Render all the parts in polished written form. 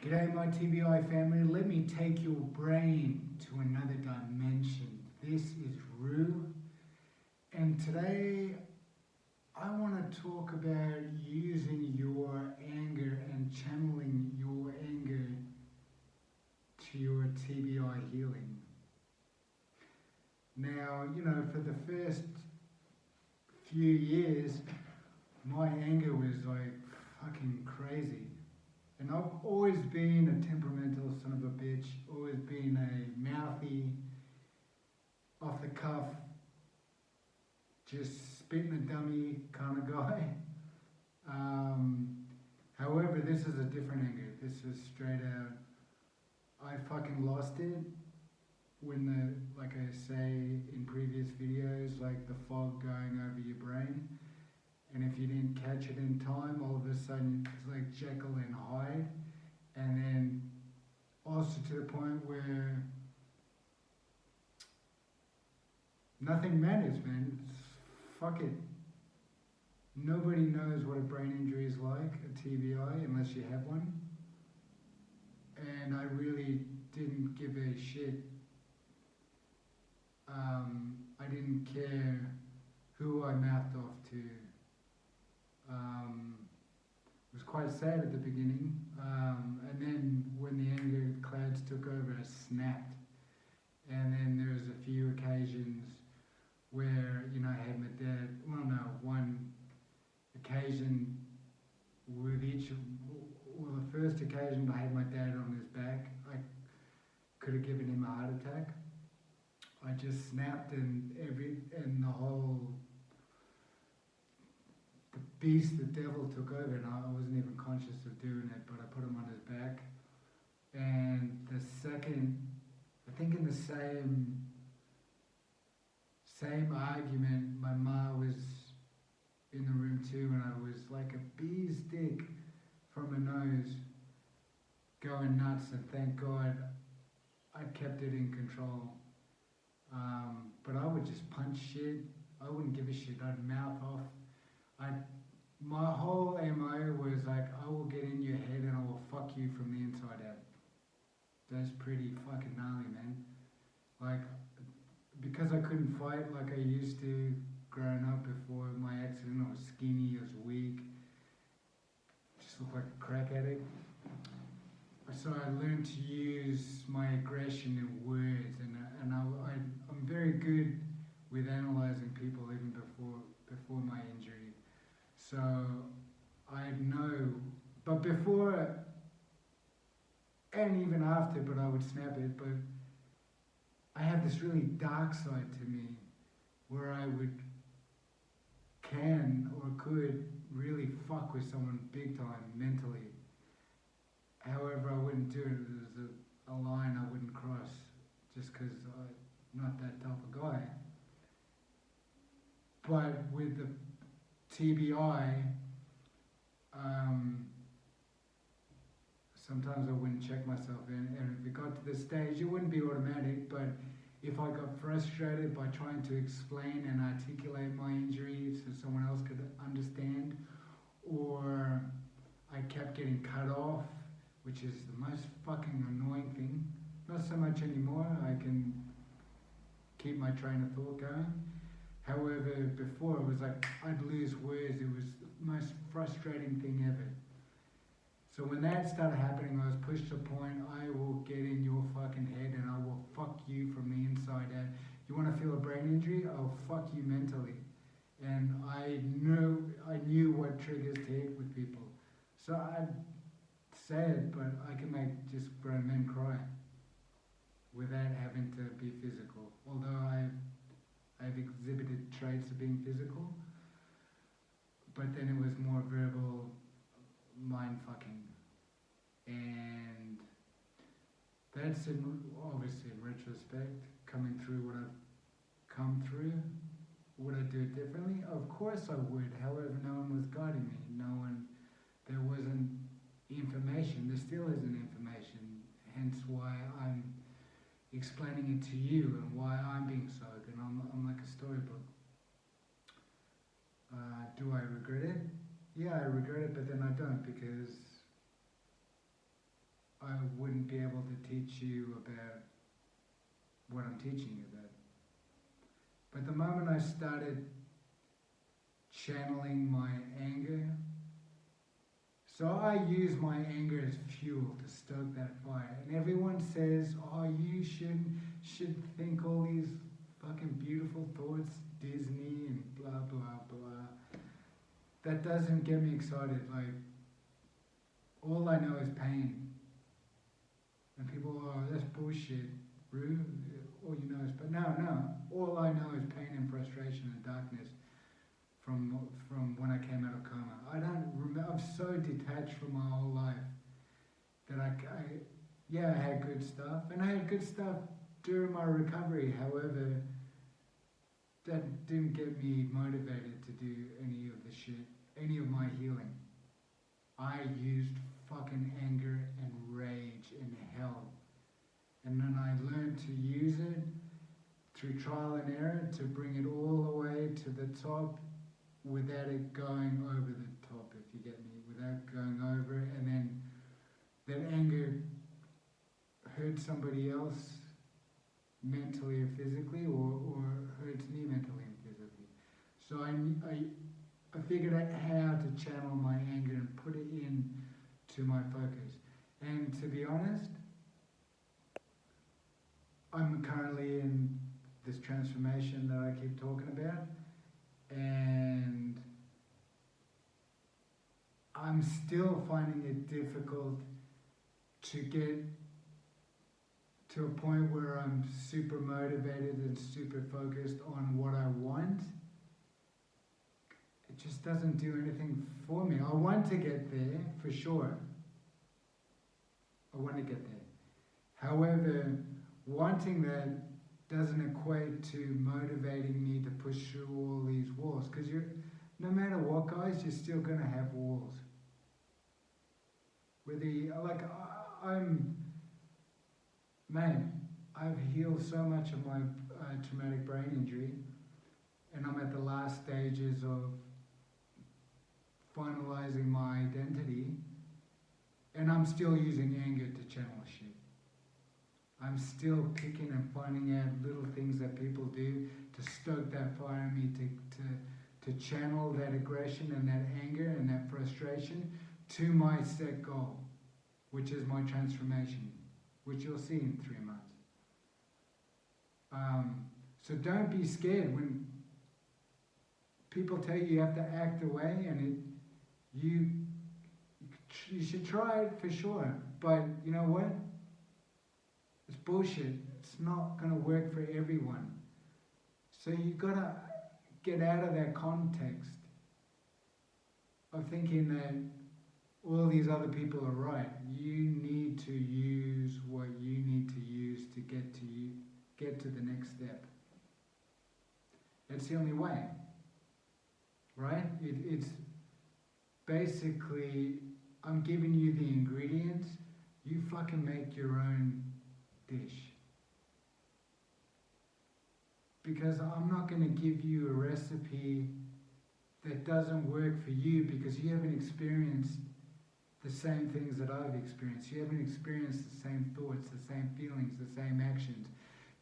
G'day my TBI family, let me take your brain to another dimension. This is ROO, and today I want to talk about using your anger and channeling your anger to your TBI healing. Now, for the first few years, my anger was like fucking crazy. And I've always been a temperamental son of a bitch, always been a mouthy, off the cuff, just spitting a dummy kind of guy. However, this is a different anger. This is straight out, I fucking lost it when like I say in previous videos, like the fog going over your brain. And if you didn't catch it in time, all of a sudden it's like Jekyll and Hyde. And then also to the point where nothing matters, man. Fuck it. Nobody knows what a brain injury is like, a TBI, unless you have one. And I really didn't give a shit. I didn't care who I mouthed off to. It was quite sad at the beginning, and then when the anger clouds took over, I snapped. And then there was a few occasions where, I had my dad, one occasion with the first occasion I had my dad on his back, I could have given him a heart attack. I just snapped and the whole beast, the devil took over, and I wasn't even conscious of doing it, but I put him on his back. And the second, I think in the same argument, my ma was in the room too, and I was like a bee's dick from her nose, going nuts, and thank God I kept it in control. But I would just punch shit. I wouldn't give a shit. I'd mouth off. My whole MO was like, I will get in your head and I will fuck you from the inside out. That's pretty fucking gnarly, man. Like, because I couldn't fight like I used to growing up before my accident, I was skinny, I was weak, just looked like a crack addict. So I learned to use my aggression in words, and I'm very good with analysing people even before my injury. So I know, but before and even after, but I would snap it, but I have this really dark side to me where I can or could really fuck with someone big time mentally. However, I wouldn't do it. There's a line I wouldn't cross just because I'm not that type of guy. But with the TBI, sometimes I wouldn't check myself in, and if it got to the stage, it wouldn't be automatic, but if I got frustrated by trying to explain and articulate my injury so someone else could understand, or I kept getting cut off, which is the most fucking annoying thing. Not so much anymore, I can keep my train of thought going. However, before it was like I'd lose words. It was the most frustrating thing ever. So when that started happening, I was pushed to a point, I will get in your fucking head and I will fuck you from the inside out. You want to feel a brain injury? I'll fuck you mentally. And I knew what triggers to hit with people. So I'd say it, but I can make just grown men cry without having to be physical. Although I've exhibited traits of being physical, but then it was more verbal mind fucking. And that's obviously in retrospect, coming through what I've come through. Would I do it differently? Of course I would. However, no one was guiding me. There wasn't information. There still isn't information. Hence why I'm explaining it to you and why I'm being so open. I'm like a storybook. Do I regret it? Yeah, I regret it, but then I don't, because wouldn't be able to teach you about what I'm teaching you about. But the moment I started channeling my anger, so I use my anger as fuel to stoke that fire. And everyone says, oh, you should think all these fucking beautiful thoughts, Disney and blah, blah, blah. That doesn't get me excited. Like, all I know is pain. And people, oh, that's bullshit, ROO. All you know is, but no. All I know is pain and frustration and darkness from when I came out of coma. I don't remember. I'm so detached from my whole life that I had good stuff, and I had good stuff during my recovery. However, that didn't get me motivated to do any of the shit, any of my healing. I used fucking anger and rage and hell. And then I learned to use it through trial and error to bring it all the way to the top without it going over the top, if you get me, without going over it. And then that anger hurts somebody else mentally or physically, or hurts me mentally and physically. So I figured out how to channel my anger and put it in to my focus. And to be honest, I'm currently in this transformation that I keep talking about, and I'm still finding it difficult to get to a point where I'm super motivated and super focused on what I want. It just doesn't do anything for me. I want to get there, for sure. I want to get there. However, wanting that doesn't equate to motivating me to push through all these walls. Because no matter what, guys, you're still going to have walls. I've healed so much of my traumatic brain injury, and I'm at the last stages of finalizing my identity, and I'm still using anger to channel shit. I'm still picking and finding out little things that people do to stoke that fire in me, to channel that aggression and that anger and that frustration to my set goal, which is my transformation, which you'll see in 3 months. So don't be scared when people tell you have to act away, and you should try it for sure. But you know what? It's bullshit. It's not going to work for everyone. So you've got to get out of that context of thinking that all these other people are right. You need to use what you need to use to get to the next step. That's the only way, right? It's basically, I'm giving you the ingredients. You fucking make your own dish. Because I'm not going to give you a recipe that doesn't work for you because you haven't experienced the same things that I've experienced. You haven't experienced the same thoughts, the same feelings, the same actions.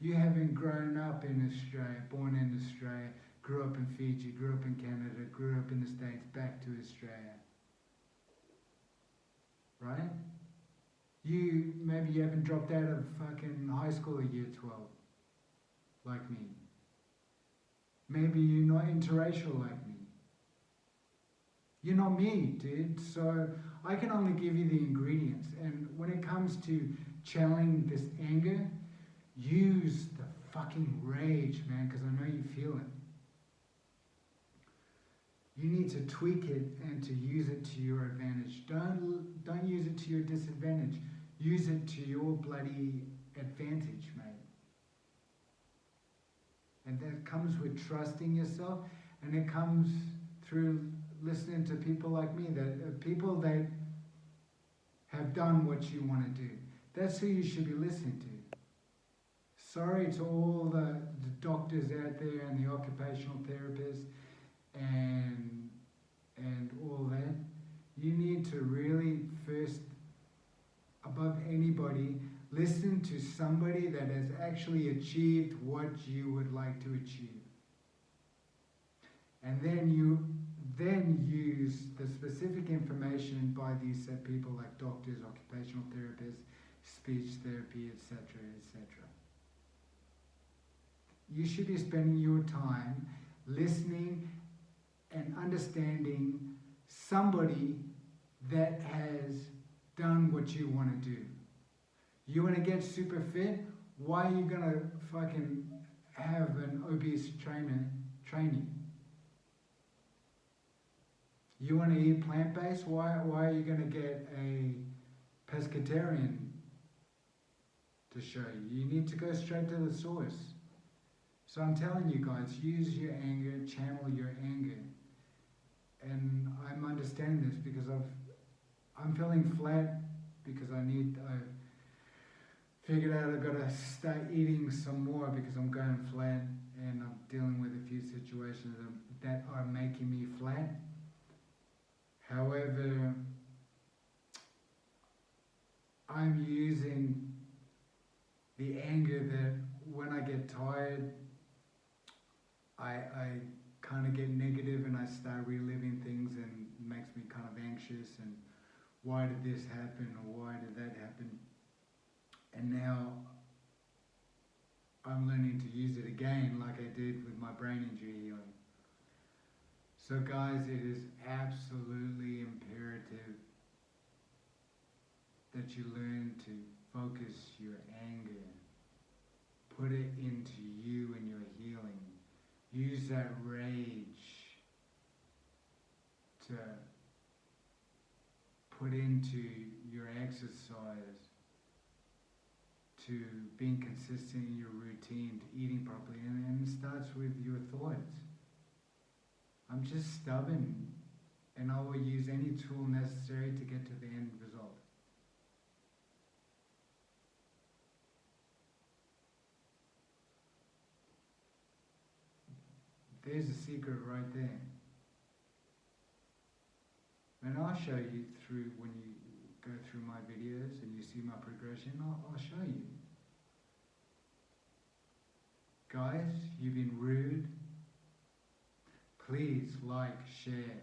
You haven't grown up in Australia, born in Australia, grew up in Fiji, grew up in Canada, grew up in the States, back to Australia. Right? Maybe you haven't dropped out of fucking high school at year 12, like me. Maybe you're not interracial like me. You're not me, dude. So I can only give you the ingredients. And when it comes to channeling this anger, use the fucking rage, man, because I know you feel it. You need to tweak it and to use it to your advantage. Don't use it to your disadvantage. Use it to your bloody advantage, mate. And that comes with trusting yourself, and it comes through listening to people like me, people that have done what you want to do. That's who you should be listening to. Sorry to all the doctors out there and the occupational therapists and all that. You need to really first, above anybody listen to somebody that has actually achieved what you would like to achieve. And then you use the specific information by these set people like doctors, occupational therapists, speech therapy, etc., etc. You should be spending your time listening and understanding somebody that has done what you want to do. You want to get super fit? Why are you going to fucking have an obese training? You want to eat plant-based? Why are you going to get a pescatarian to show you? You need to go straight to the source. So I'm telling you guys, use your anger, channel your anger. And I'm understanding this because I'm feeling flat because I figured out I've got to start eating some more because I'm going flat and I'm dealing with a few situations that are making me flat. However, I'm using the anger that when I get tired, I kind of get negative and I start reliving things and it makes me kind of anxious and why did this happen or why did that happen? And now I'm learning to use it again like I did with my brain injury healing. So guys, it is absolutely imperative that you learn to focus your anger, put it into you and your healing. Use that rage to put into your exercise, to being consistent in your routine, to eating properly, and it starts with your thoughts. I'm just stubborn, and I will use any tool necessary to get to the end result. There's a secret right there. And I'll show you through, when you go through my videos and you see my progression, I'll show you. Guys, you've been rude. Please like, share,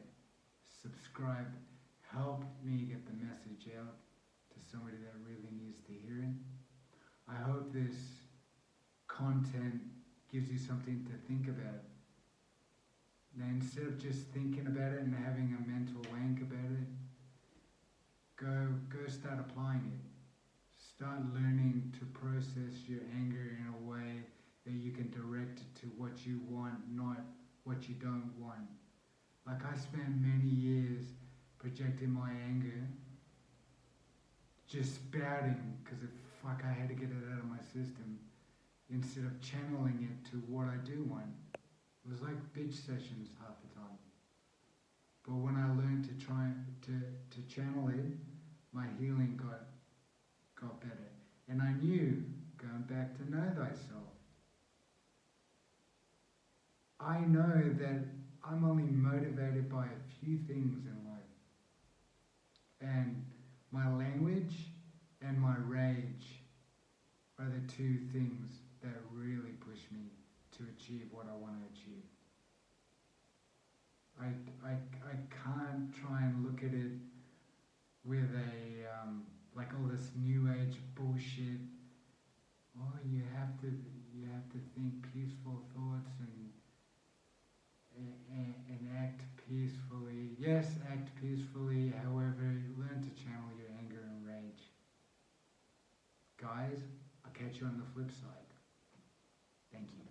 subscribe. Help me get the message out to somebody that really needs to hear it. I hope this content gives you something to think about. Now, instead of just thinking about it and having a mental wank about it, go start applying it. Start learning to process your anger in a way that you can direct it to what you want, not what you don't want. Like I spent many years projecting my anger, just spouting because I had to get it out of my system, instead of channeling it to what I do want. It was like bitch sessions half the time. But when I learned to try to channel it, my healing got better. And I knew, going back to know thyself, I know that I'm only motivated by a few things in life. And my language and my rage are the two things that really push me to achieve what I want to achieve. I can't try and look at it with like all this new age bullshit. Oh, you have to think peaceful thoughts and act peacefully. Yes, act peacefully. However, learn to channel your anger and rage. Guys, I'll catch you on the flip side. Thank you.